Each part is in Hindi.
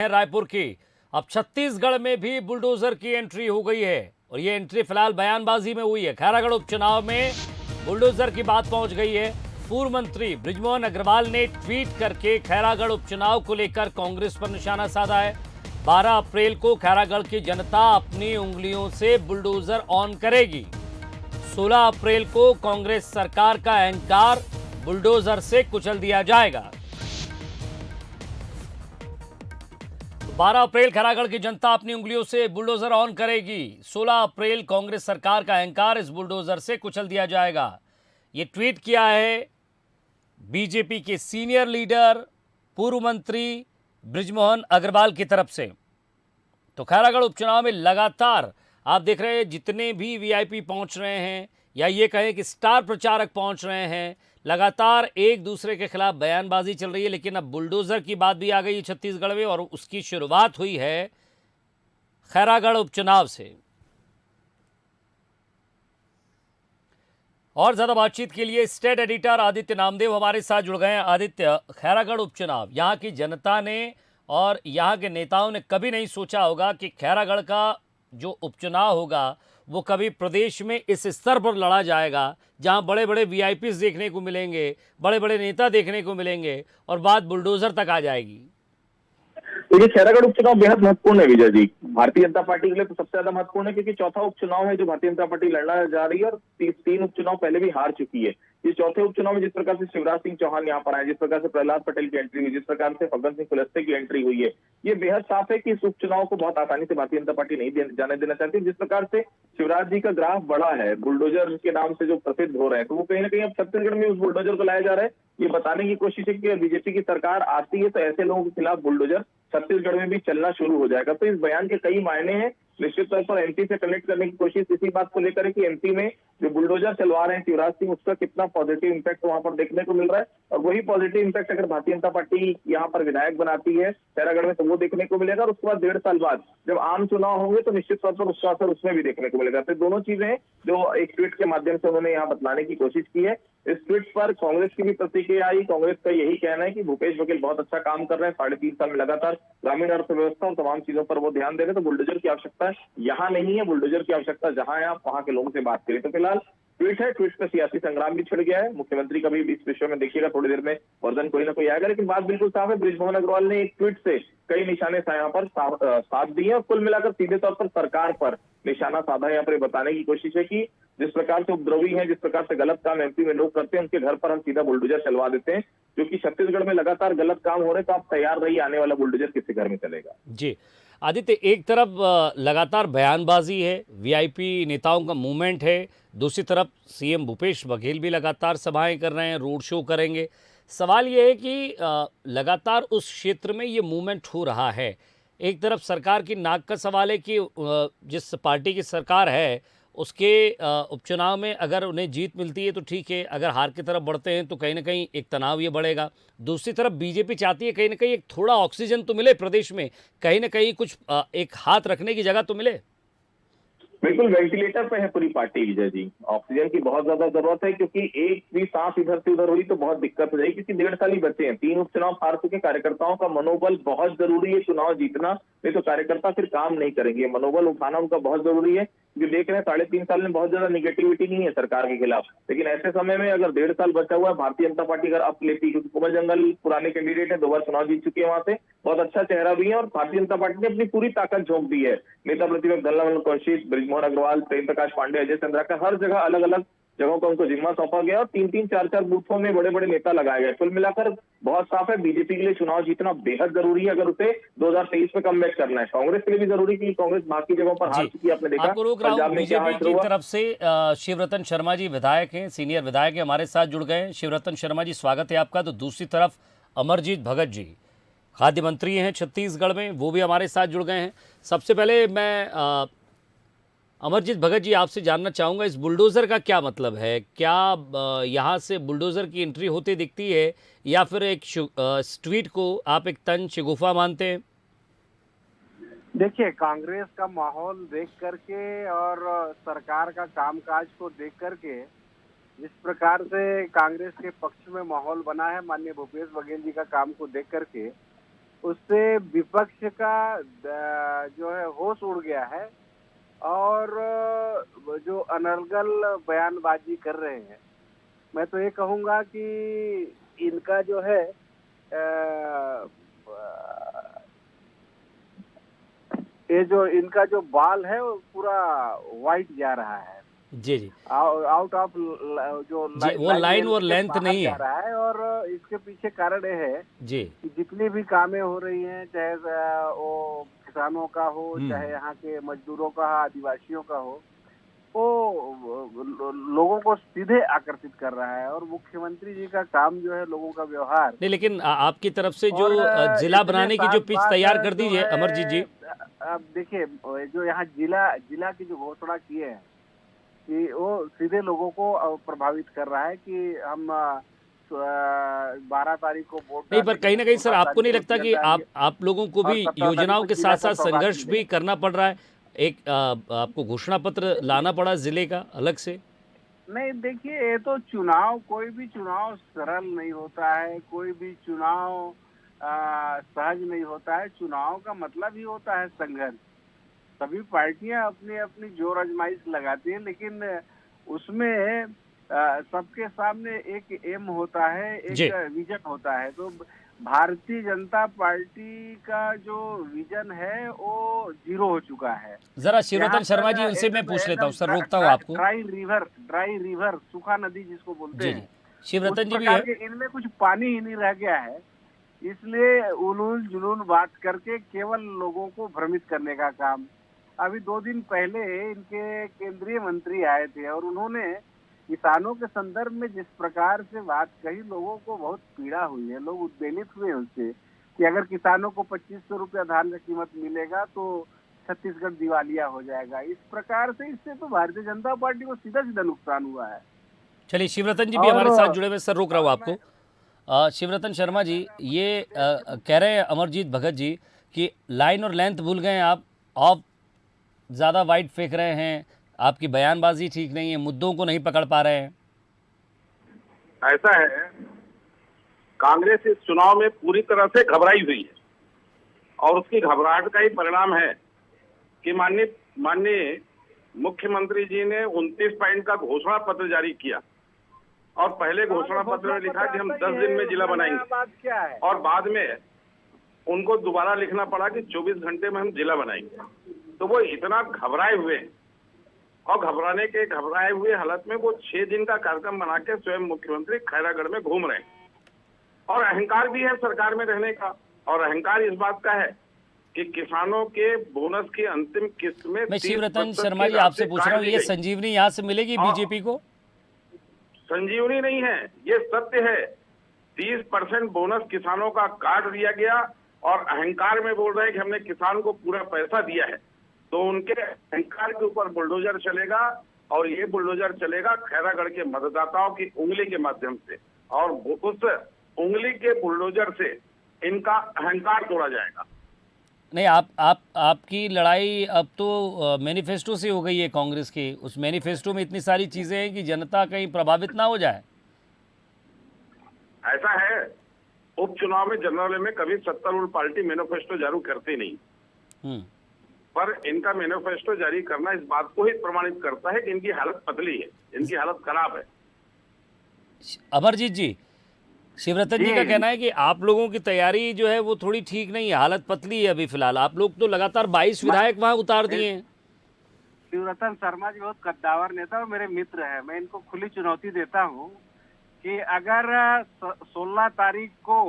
रायपुर की। अब छत्तीसगढ़ में भी बुलडोजर की एंट्री हो गई है और ये एंट्री फिलहाल बयानबाजी में हुई है। खैरागढ़ उपचुनाव में बुलडोजर की बात पहुंच गई है। पूर्व मंत्री बृजमोहन अग्रवाल ने ट्वीट करके खैरागढ़ उपचुनाव को लेकर कांग्रेस पर निशाना साधा है। 12 अप्रैल को खैरागढ़ की जनता अपनी उंगलियों से बुलडोजर ऑन करेगी। 16 अप्रैल को कांग्रेस सरकार का अहंकार बुलडोजर से कुचल दिया जाएगा। 12 अप्रैल खैरागढ़ की जनता अपनी उंगलियों से बुलडोजर ऑन करेगी। 16 अप्रैल कांग्रेस सरकार का अहंकार इस बुलडोजर से कुचल दिया जाएगा। ये ट्वीट किया है बीजेपी के सीनियर लीडर पूर्व मंत्री बृजमोहन अग्रवाल की तरफ से। तो खैरागढ़ उपचुनाव में लगातार आप देख रहे हैं जितने भी वीआईपी पहुंच रहे हैं या ये कहें कि स्टार प्रचारक पहुंच रहे हैं, लगातार एक दूसरे के खिलाफ बयानबाजी चल रही है। लेकिन अब बुलडोजर की बात भी आ गई है छत्तीसगढ़ में और उसकी शुरुआत हुई है खैरागढ़ उपचुनाव से। और ज्यादा बातचीत के लिए स्टेट एडिटर आदित्य नामदेव हमारे साथ जुड़ गए हैं। आदित्य, खैरागढ़ उपचुनाव, यहाँ की जनता ने और यहाँ के नेताओं ने कभी नहीं सोचा होगा कि खैरागढ़ का जो उपचुनाव होगा वो कभी प्रदेश में इस स्तर पर लड़ा जाएगा, जहां बड़े बड़े वीआईपीज देखने को मिलेंगे, बड़े बड़े नेता देखने को मिलेंगे और बात बुलडोजर तक आ जाएगी। देखिए, खैरागढ़ उपचुनाव बेहद महत्वपूर्ण है विजय जी। भारतीय जनता पार्टी के लिए तो सबसे ज्यादा महत्वपूर्ण है क्योंकि चौथा उपचुनाव है जो भारतीय जनता पार्टी लड़ना जा रही है और तीन उपचुनाव पहले भी हार चुकी है। इस चौथे उपचुनाव में जिस प्रकार से शिवराज सिंह चौहान यहाँ पर आए, जिस प्रकार से प्रहलाद पटेल की एंट्री हुई, जिस प्रकार से फग्गन सिंह कुलस्ते की एंट्री हुई है, ये बेहद साफ है कि इस उपचुनाव को बहुत आसानी से भारतीय जनता पार्टी नहीं जाने देना चाहती। जिस प्रकार से शिवराज जी का ग्राफ बढ़ा है, बुलडोजर के नाम से जो प्रसिद्ध हो रहे हैं, तो वो कहीं ना कहीं अब छत्तीसगढ़ में उस बुलडोजर को लाया जा रहा है। ये बताने की कोशिश है कि बीजेपी की सरकार आती है तो ऐसे लोगों के खिलाफ बुलडोजर छत्तीसगढ़ में भी चलना शुरू हो जाएगा। तो इस बयान के कई मायने हैं। निश्चित तौर पर एमपी से कनेक्ट करने की कोशिश इसी बात को लेकर है कि एमपी में जो बुलडोजर चलवा रहे हैं शिवराज सिंह, उसका कितना पॉजिटिव इंपैक्ट वहां पर देखने को मिल रहा है। और वही पॉजिटिव इंपैक्ट अगर भारतीय जनता पार्टी यहाँ पर विधायक बनाती है खैरागढ़ में तो वो देखने को मिलेगा। और उसके बाद 1.5 साल बाद जब आम चुनाव होंगे तो निश्चित तौर पर उसका असर उसमें भी देखने को मिलेगा। तो दोनों चीजें जो एक ट्वीट के माध्यम से उन्होंने यहाँ बतलाने की कोशिश की है। इस ट्वीट पर कांग्रेस की भी प्रतिक्रिया आई। कांग्रेस का यही कहना है कि भूपेश बघेल बहुत अच्छा काम कर रहे हैं, 3.5 साल में लगातार ग्रामीण अर्थव्यवस्था और तमाम चीजों पर वो ध्यान दे रहे हैं। तो बुलडोजर की आवश्यकता यहाँ नहीं है, बुलडोजर की आवश्यकता जहां है आप वहां के लोगों से बात करें। तो फिलहाल ट्वीट है, ट्वीट पर सियासी संग्राम भी छिड़ गया है। मुख्यमंत्री का भी इस विषय में देखिएगा थोड़ी देर में वर्जन कोई ना कोई आएगा। लेकिन बात बिल्कुल साफ है, बृजमोहन अग्रवाल ने एक ट्वीट से कई निशाने यहाँ पर साध दिए और कुल मिलाकर सीधे तौर पर सरकार पर निशाना साधा। यहाँ पर बताने की कोशिश है कि जिस प्रकार से उपद्रवी हैं, जिस प्रकार से गलत काम एमपी में लोग करते हैं, उनके घर पर हम सीधा बुलडोजर चलवा देते हैं। क्योंकि छत्तीसगढ़ में लगातार गलत काम हो रहे तो आप तैयार रहिए, आने वाला बुलडोजर किसी घर में चलेगा। जी आदित्य, एक तरफ लगातार बयानबाजी है, वीआईपी नेताओं का मूवमेंट है, दूसरी तरफ सीएम भूपेश बघेल भी लगातार सभाएं कर रहे हैं, रोड शो करेंगे। सवाल ये है कि लगातार उस क्षेत्र में ये मूवमेंट हो रहा है। एक तरफ सरकार की नाक का सवाल है कि जिस पार्टी की सरकार है उसके उपचुनाव में अगर उन्हें जीत मिलती है तो ठीक है, अगर हार की तरफ बढ़ते हैं तो कहीं ना कहीं एक तनाव ये बढ़ेगा। दूसरी तरफ बीजेपी चाहती है कहीं ना कहीं एक थोड़ा ऑक्सीजन तो मिले प्रदेश में, कहीं ना कहीं कुछ एक हाथ रखने की जगह तो मिले। बिल्कुल वेंटिलेटर पे है पूरी पार्टी विजय जी। ऑक्सीजन की बहुत ज्यादा जरूरत है क्योंकि एक भी सांस इधर से उधर हुई तो बहुत दिक्कत हो जाएगी। क्योंकि 1.5 साल ही बचे हैं, 3 उपचुनाव हार चुके। कार्यकर्ताओं का मनोबल बहुत जरूरी है चुनाव जीतना, नहीं तो कार्यकर्ता फिर काम नहीं करेंगे। मनोबल उठाना उनका बहुत जरूरी है। जो देख रहे हैं 3.5 साल में बहुत ज्यादा निगेटिविटी नहीं है सरकार के खिलाफ। लेकिन ऐसे समय में अगर 1.5 साल बचा हुआ है, भारतीय जनता पार्टी अगर अप लेती, क्योंकि कुंवर जंगल पुराने कैंडिडेट है, 2 बार चुनाव जीत चुके हैं, वहां से बहुत अच्छा चेहरा भी है और भारतीय जनता पार्टी ने अपनी पूरी ताकत झोंक दी है। नेता प्रतिपक्ष धनलाल कौशिक, बृजमोहन अग्रवाल, प्रेम प्रकाश पांडे, अजय चंद्राकर, हर जगह अलग अलग जगहों पर उनको जिम्मा सौंपा गया और 3-3, 4-4 बूथों में बड़े बड़े नेता लगाए गए। कुल मिलाकर बहुत साफ है, बीजेपी के लिए चुनाव जीतना बेहद जरूरी है अगर उसे 2023 में कमबैक करना है। कांग्रेस के लिए भी जरूरी है, कांग्रेस बाकी जगहों पर हार चुकी है, आपने देखा। आपको रोक रहा हूं, बीजेपी की तरफ से शिवरतन शर्मा जी विधायक हैं, सीनियर विधायक हैं, हमारे साथ जुड़ गए हैं। शिवरतन शर्मा जी, स्वागत है आपका। तो दूसरी तरफ अमरजीत भगत जी खाद्य मंत्री हैं छत्तीसगढ़ में, वो भी हमारे साथ जुड़ गए हैं। सबसे पहले मैं अमरजीत भगत जी आपसे जानना चाहूँगा, इस बुलडोज़र का क्या मतलब है? क्या यहाँ से बुलडोज़र की एंट्री होती दिखती है या फिर एक ट्वीट को आप एक तंज शगुफा मानते हैं? देखिए, कांग्रेस का माहौल देख करके और सरकार का कामकाज को देख करके जिस प्रकार से कांग्रेस के पक्ष में माहौल बना है, माननीय भूपेश बघेल जी का काम को देख करके, उससे विपक्ष का जो है होश उड़ गया है और जो अनर्गल बयानबाजी कर रहे हैं, मैं तो ये कहूँगा कि इनका जो है ये जो इनका जो बाल है वो पूरा वाइट जा रहा है, जी जी आउट ऑफ जो जी, वो लाइन और से लेंथ बाहर नहीं जा है। रहा है। और इसके पीछे कारण ये है जी कि जितनी भी कामें हो रही हैं, चाहे वो किसानों का हो, चाहे यहाँ के मजदूरों का, आदिवासियों का हो, वो लोगों को सीधे आकर्षित कर रहा है। और मुख्यमंत्री जी का काम जो है, लोगों का व्यवहार, नहीं, लेकिन आपकी तरफ से जो और जिला इतने बनाने की साल जो पिच बाद तैयार कर जो दीजिए है, अमरजीत जी। अब देखिए जो यहाँ जिला की जो घोषणा किए हैं कि वो सीधे लोगों को प्रभावित कर रहा है कि हम 12 तारीख को वोट नहीं, पर कहीं ना कहीं सर 16 आपको नहीं तारीख को लगता कि डालेंगे आप लोगों को और भी 17 तारीख योजनाओं को के जिला साथ साथ का सौगात संघर्ष भी मिलेगा। करना पड़ रहा है? एक आपको घोषणा पत्र लाना पड़ा जिले का अलग से? नहीं, देखिए, ये तो चुनाव, कोई भी चुनाव सरल नहीं होता है, कोई भी चुनाव सहज नहीं होता है। चुनाव का मतलब ही होता है संघर्ष। सभी पार्टियां अपनी अपनी जोर आजमाइश लगाती हैं, लेकिन उसमें सबके सामने एक एम होता है, एक विजन होता है। तो भारतीय जनता पार्टी का जो विजन है वो 0 हो चुका है। जरा शिवरतन शर्मा जी, उनसे मैं पूछ लेता हूँ सर, रोकता हूँ आपको। ड्राई रिवर, सूखा नदी जिसको बोलते जी हैं, जी, शिवरतन जी भी प्रकार है। के इनमें कुछ पानी ही नहीं रह गया है, इसलिए उलूल जुलूल बात करके केवल लोगों को भ्रमित करने का काम। अभी 2 दिन पहले इनके केंद्रीय मंत्री आए थे और उन्होंने किसानों के संदर्भ में जिस प्रकार से बात कही, लोगों को बहुत पीड़ा हुई है। लोग उद्वेलित हुए उससे कि अगर किसानों को 2500 रुपया धान का कीमत मिलेगा तो छत्तीसगढ़ दिवालिया हो जाएगा। इस प्रकार से इससे तो भारतीय जनता पार्टी को सीधा सीधा नुकसान हुआ है। चलिए, शिवरतन जी भी हमारे साथ जुड़े हुए। सर, रोक रहा हूँ आपको। शिवरतन शर्मा जी, ये कह रहे हैं अमरजीत भगत जी कि लाइन और लेंथ भूल गए आप ज़्यादा वाइट फेंक रहे हैं, आपकी बयानबाजी ठीक नहीं है, मुद्दों को नहीं पकड़ पा रहे हैं। ऐसा है, कांग्रेस इस चुनाव में पूरी तरह से घबराई हुई है और उसकी घबराहट का ही परिणाम है कि माननीय मुख्यमंत्री जी ने 29 पॉइंट का घोषणा पत्र जारी किया और पहले घोषणा पत्र में लिखा कि हम 10 दिन में जिला बनाएंगे, बात क्या है? और बाद में उनको दोबारा लिखना पड़ा कि 24 घंटे में हम जिला बनाएंगे। तो वो इतना घबराए हुए हैं और घबराए हुए हालत में वो 6 दिन का कार्यक्रम बना के स्वयं मुख्यमंत्री खैरागढ़ में घूम रहे हैं। और अहंकार भी है सरकार में रहने का, और अहंकार इस बात का है कि किसानों के बोनस की अंतिम किस्त में मैं शिवरतन शर्मा जी आपसे पूछ रहा हूँ, ये संजीवनी यहाँ से मिलेगी बीजेपी को? संजीवनी नहीं है, ये सत्य है। 30% बोनस किसानों का काट दिया गया और अहंकार में बोल रहे हैं कि हमने किसान को पूरा पैसा दिया है। तो उनके अहंकार के ऊपर बुलडोजर चलेगा और ये बुलडोजर चलेगा खैरागढ़ के मतदाताओं की उंगली के माध्यम से, और उस उंगली के बुलडोजर से इनका अहंकार तोड़ा जाएगा। नहीं, आपकी लड़ाई अब तो मैनिफेस्टो से हो गई है कांग्रेस की। उस मैनिफेस्टो में इतनी सारी चीजें हैं कि जनता कहीं प्रभावित ना हो जाए। ऐसा है, उपचुनाव में जनरल में कभी सत्तारूढ़ पार्टी मैनिफेस्टो जारी करती नहीं, पर इनका मैनिफेस्टो जारी करना इस बात को ही प्रमाणित करता है कि इनकी हालत पतली है, इनकी हालत खराब है। अमरजीत जी, शिवरतन जी का कहना है कि आप लोगों की तैयारी जो है वो थोड़ी ठीक नहीं है, हालत पतली है अभी फिलहाल। आप लोग तो लगातार 22 विधायक वहां उतार दिए हैं। शिवरतन शर्मा जी बहुत कद्दावर नेता और मेरे मित्र है। मैं इनको खुली चुनौती देता हूं कि अगर 16 तारीख को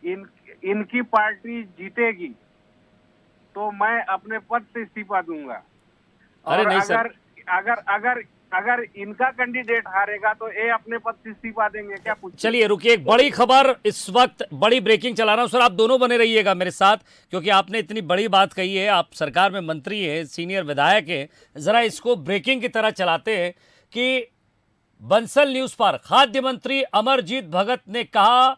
इनकी पार्टी जीतेगी तो मैं अपने पद से इस्तीफा दूंगा। अरे और नहीं सर, अगर इनका कैंडिडेट हारेगा तो ये अपने पद से इस्तीफा देंगे। क्या पूछिए? चलिए रुकिए, एक बड़ी खबर इस वक्त, बड़ी ब्रेकिंग चला रहा हूं सर। आप दोनों बने रहिएगा मेरे साथ, क्योंकि आपने इतनी बड़ी बात कही है, आप सरकार में मंत्री हैं, सीनियर विधायक हैं। जरा इसको ब्रेकिंग की तरह चलाते हैं कि बंसल न्यूज पर खाद्य मंत्री अमरजीत भगत ने कहा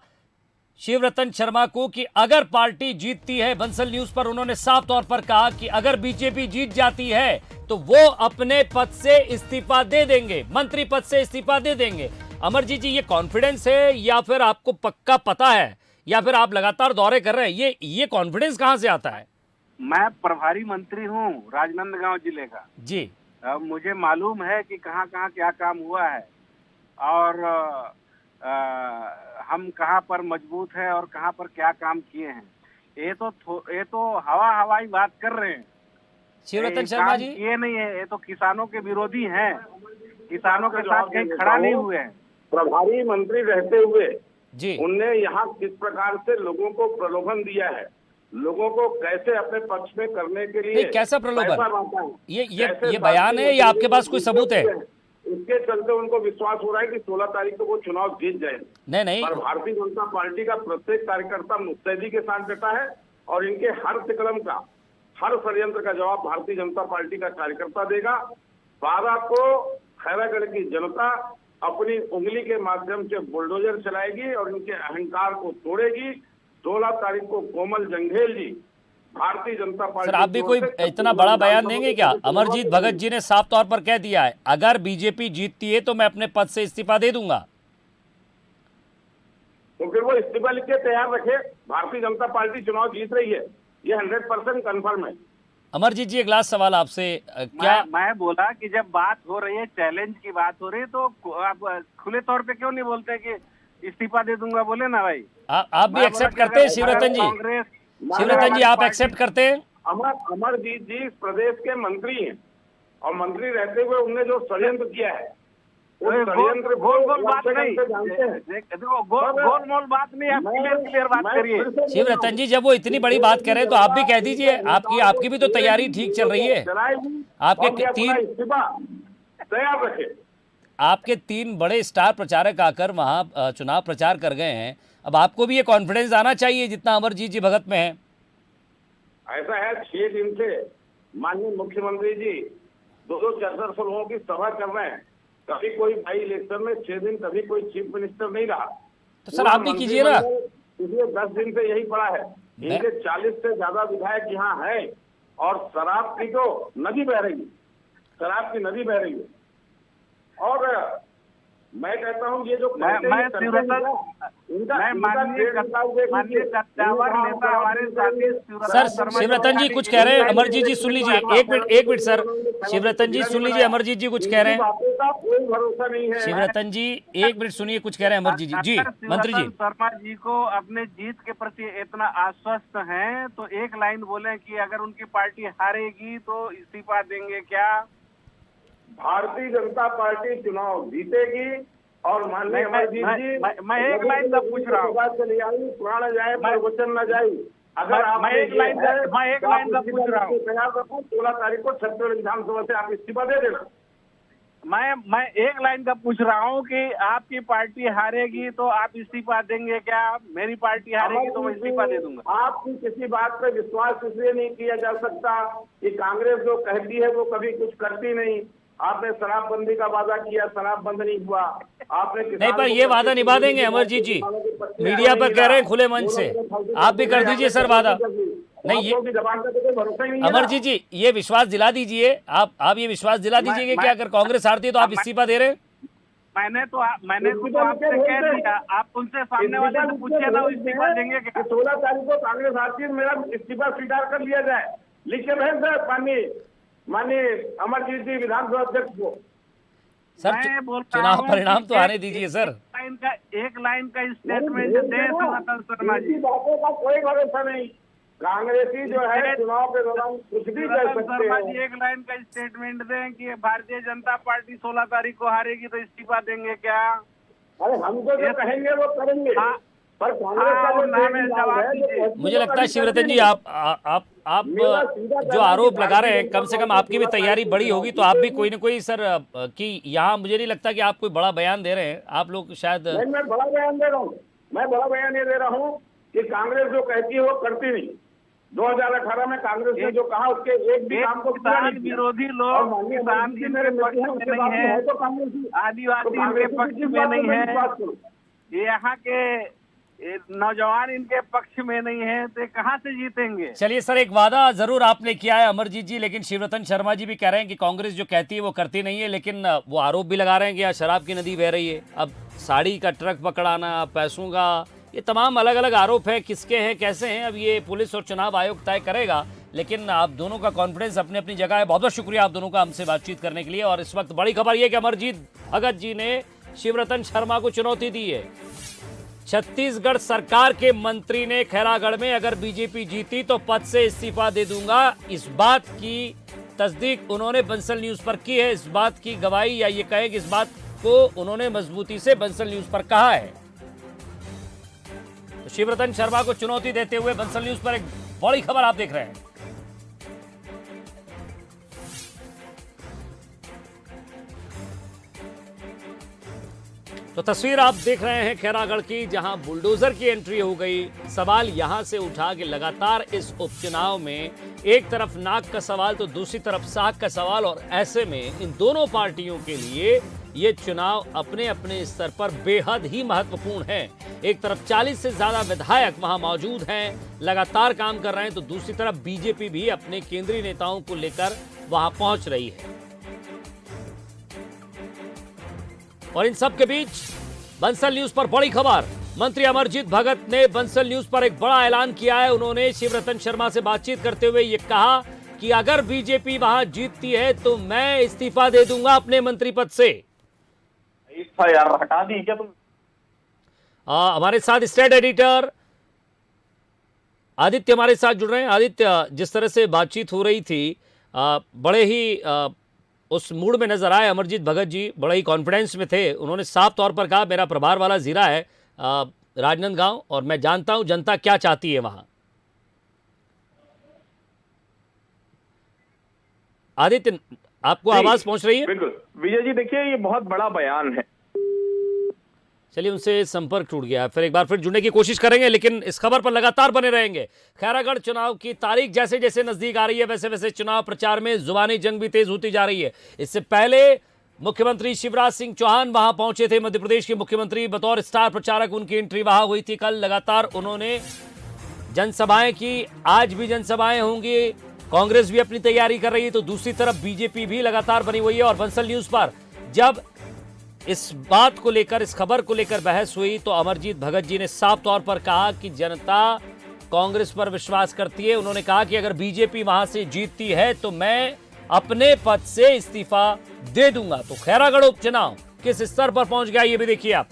शिवरतन शर्मा को कि अगर पार्टी जीतती है, बंसल न्यूज पर उन्होंने साफ तौर पर कहा कि अगर बीजेपी जीत जाती है तो वो अपने पद से इस्तीफा दे देंगे, मंत्री पद से इस्तीफा दे देंगे। अमरजीत जी, ये कॉन्फिडेंस है या फिर आपको पक्का पता है या फिर आप लगातार दौरे कर रहे हैं? ये कॉन्फिडेंस कहाँ से आता है? मैं प्रभारी मंत्री हूँ राजनांदगांव जिले का। जी। अब मुझे मालूम है कि कहाँ कहाँ क्या काम हुआ है और हम कहाँ पर मजबूत है और कहाँ पर क्या काम किए हैं। ये तो हवाई बात कर रहे हैं। शिवरतन ये शर्मा काम जी, किए नहीं है, ये तो किसानों के विरोधी हैं, किसानों के साथ कहीं खड़ा नहीं हुए हैं। प्रभारी मंत्री रहते हुए जी, उनने यहाँ किस प्रकार से लोगों को प्रलोभन दिया है, लोगों को कैसे अपने पक्ष में करने के लिए नहीं, कैसा प्रलोभन? पैसा बांटा है, कैसे ये बयान है या आपके पास कोई सबूत है? इसके चलते उनको विश्वास हो रहा है कि 16 तारीख को वो चुनाव जीत जाएंगे। नहीं, पर भारतीय जनता पार्टी का प्रत्येक कार्यकर्ता मुस्तैदी के साथ डटा है और इनके हर कदम का, हर षड्यंत्र का जवाब भारतीय जनता पार्टी का कार्यकर्ता देगा। 12 को खैरागढ़ की जनता अपनी उंगली के माध्यम से बुलडोजर चलाएगी और इनके अहंकार को तोड़ेगी। 16 तारीख को कोमल जंघेल जी भारतीय जनता पार्टी। सर, आप भी कोई इतना बड़ा बयान देंगे क्या? अमरजीत भगत जी ने साफ तौर पर कह दिया है, अगर बीजेपी जीतती है तो मैं अपने पद से इस्तीफा दे दूंगा। तो फिर वो इस्तीफा लिख के तैयार रखे। भारतीय जनता पार्टी चुनाव जीत रही है, ये 100% कन्फर्म है। अमरजीत जी, एक लास्ट सवाल आपसे, क्या मैं बोला कि जब बात हो रही है, चैलेंज की बात हो रही है, तो आप खुले तौर पे क्यों नहीं बोलते कि इस्तीफा दे दूंगा? बोले ना भाई। आप भी एक्सेप्ट करते हैं शिवरतन जी? कांग्रेस, शिवरतन जी, आप एक्सेप्ट करते हैं? अमरजीत जी इस प्रदेश के मंत्री हैं और मंत्री रहते हुए उन्होंने जो षड्यंत्र किया है, उस षड्यंत्र को गोल बात नहीं, जानते हैं। देखो गोल मोल बात नहीं, आप क्लियर बात करिए। शिवरतन जी, जब वो इतनी बड़ी बात कर रहे हैं तो आप भी कह दीजिए, आपकी भी तो तैयारी ठीक चल रही है। आपके तैयार रखे। आपके 3 बड़े स्टार प्रचारक आकर वहाँ चुनाव प्रचार कर गए हैं, अब आपको भी ये कॉन्फिडेंस आना चाहिए जितना अमरजीत जी भगत में है। ऐसा है, 6 दिन से माननीय मुख्यमंत्री जी 200-400 लोगों की सभा कर रहे हैं। कभी कोई बाई इलेक्शन में 6 दिन कभी कोई चीफ मिनिस्टर नहीं रहा। तो सर, आप भी कीजिए ना। पिछले 10 दिन से यही पड़ा है। इनके 40 से ज्यादा विधायक यहाँ हैं और शराब की तो नदी बह रही है, शराब की नदी बह रही है। और मैं कहता हूँ ये जो माननीय कद्दावर नेता हमारे साथी सर, शिवरतन जी कुछ कह रहे हैं। अमरजीत जी सुन लीजिए, एक मिनट सर, शिवरतन जी सुन लीजिए, अमरजीत जी कुछ कह रहे हैं। कोई भरोसा नहीं है। शिवरतन जी 1 मिनट सुनिए, कुछ कह रहे हैं अमरजीत जी। जी मंत्री जी, शर्मा जी को अपने जीत के प्रति इतना आश्वस्त हैं तो एक लाइन बोले कि अगर उनकी पार्टी हारेगी तो इस्तीफा देंगे क्या? भारतीय जनता पार्टी चुनाव जीतेगी और माननीय अमरजीत जी, मैं एक लाइन का पूछ रहा हूँ, प्राण जाए पर वचन न जाए। अगर आप मैं एक लाइन का पूछ रहा हूँ, तैयार रखूँ। 16 तारीख को छत्तीसगढ़ विधानसभा से आप इस्तीफा दे देना। मैं एक लाइन का पूछ रहा हूँ कि आपकी पार्टी हारेगी तो आप इस्तीफा देंगे क्या? मेरी पार्टी हारेगी तो मैं इस्तीफा दे दूंगा। आपकी किसी बात पे विश्वास इसलिए नहीं किया जा सकता कि कांग्रेस जो कहती है वो कभी कुछ करती नहीं। आपने शराबबंदी का वादा किया, शराब बंद नहीं हुआ। आपने नहीं, पर ये वादा निभा देंगे अमरजीत जी, मीडिया पर कह रहे हैं खुले मन से, आप भी कर दीजिए सर वादा। नहीं, ये अमरजीत जी, ये विश्वास दिला दीजिए, आप ये विश्वास दिला दीजिए कि अगर कांग्रेस हारती है तो आप इस्तीफा दे रहे हैं। मैंने तो आपसे कह दिया, आप उनसे सामने वाले से पूछिए ना, इस्तीफा देंगे क्या? 16 तारीख को कांग्रेस हारती है, मेरा इस्तीफा स्वीकार कर लिया जाए। लिख के भेज सर माननीय अमरजीत जी विधानसभा अध्यक्ष को। सर, चुनाव परिणाम तो आने दीजिए सर। एक लाइन का स्टेटमेंट दे शिवरतन शर्मा जी। बातों का कोई भरोसा नहीं। कांग्रेसी जो है चुनाव के दौरान कुछ भी कर सकते हैं। एक लाइन का स्टेटमेंट दें कि भारतीय जनता पार्टी 16 तारीख को हारेगी तो इस्तीफा देंगे क्या? अरे हमको जो कहेंगे वो करेंगे। पर कांग्रेस का जो नाम है, जवाब दीजिए। मुझे लगता है शिवरतन जी, आप जो आरोप लगा रहे हैं, कम से कम आपकी भी तैयारी बड़ी होगी तो आप भी कोई ना कोई सर कि यहाँ मुझे नहीं लगता कि आप कोई बड़ा बयान दे रहे हैं। आप लोग शायद मैं बड़ा बयान दे रहा हूँ। मैं बड़ा बयान ये दे रहा हूँ कि कांग्रेस जो कहती है वो करती नहीं। 2018 में कांग्रेस ने जो कहा उसके एक भी काम को पूरा नहीं किया। विरोधी लोग किसान के पक्ष में नहीं है, आदिवासी इनके पक्ष में नहीं है, यहाँ के नौजवान इनके पक्ष में नहीं है, तो कहाँ से जीतेंगे? चलिए सर, एक वादा जरूर आपने किया है अमरजीत जी, लेकिन शिवरतन शर्मा जी भी कह रहे हैं कि कांग्रेस जो कहती है वो करती नहीं है, लेकिन वो आरोप भी लगा रहे हैं कि यहाँ शराब की नदी बह रही है। अब साड़ी का ट्रक पकड़ाना, पैसों का ये तमाम अलग अलग आरोप है, किसके हैं कैसे हैं अब ये पुलिस और चुनाव आयोग तय करेगा, लेकिन आप दोनों का कॉन्फिडेंस अपनी अपनी जगह है। बहुत बहुत शुक्रिया आप दोनों का हमसे बातचीत करने के लिए। और इस वक्त बड़ी खबर ये कि अमरजीत भगत जी ने शिवरतन शर्मा को चुनौती दी है। छत्तीसगढ़ सरकार के मंत्री ने खैरागढ़ में अगर बीजेपी जीती तो पद से इस्तीफा दे दूंगा, इस बात की तस्दीक उन्होंने बंसल न्यूज पर की है। इस बात की गवाही या ये कहे कि इस बात को उन्होंने मजबूती से बंसल न्यूज पर कहा है। तो शिवरतन शर्मा को चुनौती देते हुए बंसल न्यूज पर एक बड़ी खबर आप देख रहे हैं। तो तस्वीर आप देख रहे हैं खैरागढ़ की, जहां बुलडोजर की एंट्री हो गई। सवाल यहां से उठा कि लगातार इस उपचुनाव में एक तरफ नाक का सवाल तो दूसरी तरफ साख का सवाल, और ऐसे में इन दोनों पार्टियों के लिए ये चुनाव अपने अपने स्तर पर बेहद ही महत्वपूर्ण है। एक तरफ 40 से ज्यादा विधायक वहां मौजूद हैं, लगातार काम कर रहे हैं, तो दूसरी तरफ बीजेपी भी अपने केंद्रीय नेताओं को लेकर वहां पहुंच रही है। और इन सब के बीच बंसल न्यूज पर बड़ी खबर, मंत्री अमरजीत भगत ने बंसल न्यूज पर एक बड़ा ऐलान किया है। उन्होंने शिवरतन शर्मा से बातचीत करते हुए ये कहा कि अगर बीजेपी वहां जीतती है तो मैं इस्तीफा दे दूंगा अपने मंत्री पद से। यार हटा दी क्या तुम? हमारे साथ स्टेट एडिटर आदित्य हमारे साथ जुड़ रहे हैं। आदित्य, जिस तरह से बातचीत हो रही थी बड़े ही उस मूड में नजर आए अमरजीत भगत जी, बड़े ही कॉन्फिडेंस में थे। उन्होंने साफ तौर पर कहा मेरा प्रभार वाला जीरा है राजनांदगांव, और मैं जानता हूं जनता क्या चाहती है वहां। आदित्य, आपको आवाज पहुंच रही है? बिल्कुल विजय जी, देखिए ये बहुत बड़ा बयान है। चलिए, उनसे संपर्क टूट गया, फिर एक बार फिर जुड़ने की कोशिश करेंगे, लेकिन इस खबर पर लगातार बने रहेंगे। खैरागढ़ चुनाव की तारीख जैसे जैसे नजदीक आ रही है, वैसे वैसे चुनाव प्रचार में जुबानी जंग भी तेज होती जा रही है। इससे पहले मुख्यमंत्री शिवराज सिंह चौहान वहां पहुंचे थे, मध्य प्रदेश के मुख्यमंत्री बतौर स्टार प्रचारक, उनकी एंट्री वहां हुई थी। कल लगातार उन्होंने जनसभाएं की, आज भी जनसभाएं होंगी। कांग्रेस भी अपनी तैयारी कर रही है, तो दूसरी तरफ बीजेपी भी लगातार बनी हुई है। और बंसल न्यूज पर जब इस बात को लेकर, इस खबर को लेकर बहस हुई, तो अमरजीत भगत जी ने साफ तौर पर कहा कि जनता कांग्रेस पर विश्वास करती है। उन्होंने कहा कि अगर बीजेपी वहां से जीतती है तो मैं अपने पद से इस्तीफा दे दूंगा। तो खैरागढ़ उपचुनाव किस स्तर पर पहुंच गया ये भी देखिए आप।